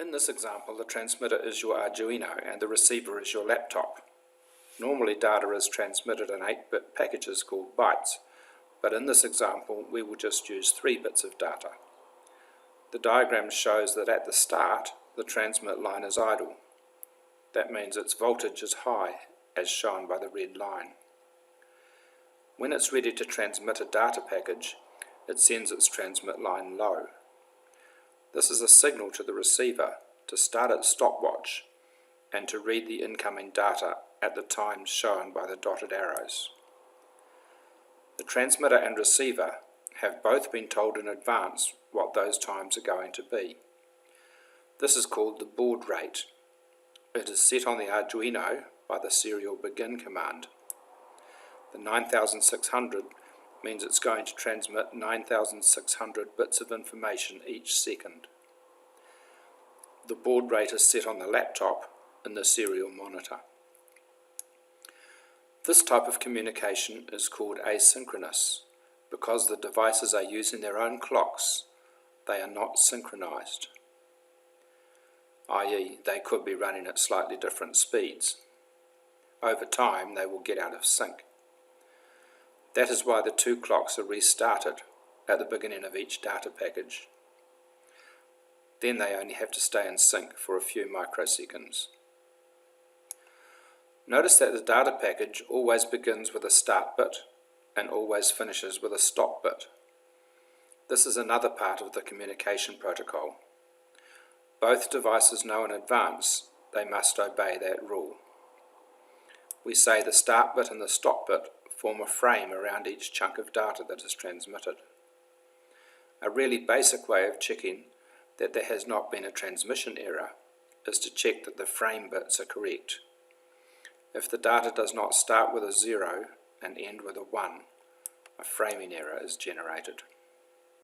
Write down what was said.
In this example, the transmitter is your Arduino and the receiver is your laptop. Normally data is transmitted in 8-bit packages called bytes, but in this example we will just use 3 bits of data. The diagram shows that at the start the transmit line is idle. That means its voltage is high, as shown by the red line. When it's ready to transmit a data package, it sends its transmit line low. This is a signal to the receiver to start its stopwatch and to read the incoming data at the times shown by the dotted arrows. The transmitter and receiver have both been told in advance what those times are going to be. This is called the baud rate. It is set on the Arduino by the serial begin command. The 9600 means it's going to transmit 9600 bits of information each second. The baud rate is set on the laptop in the serial monitor. This type of communication is called asynchronous because the devices are using their own clocks. They are not synchronized, i.e. they could be running at slightly different speeds. Over time they will get out of sync. That is why the two clocks are restarted at the beginning of each data package. Then they only have to stay in sync for a few microseconds. Notice that the data package always begins with a start bit and always finishes with a stop bit. This is another part of the communication protocol. Both devices know in advance they must obey that rule. We say the start bit and the stop bit form a frame around each chunk of data that is transmitted. A really basic way of checking that there has not been a transmission error is to check that the frame bits are correct. If the data does not start with a 0 and end with a 1, a framing error is generated.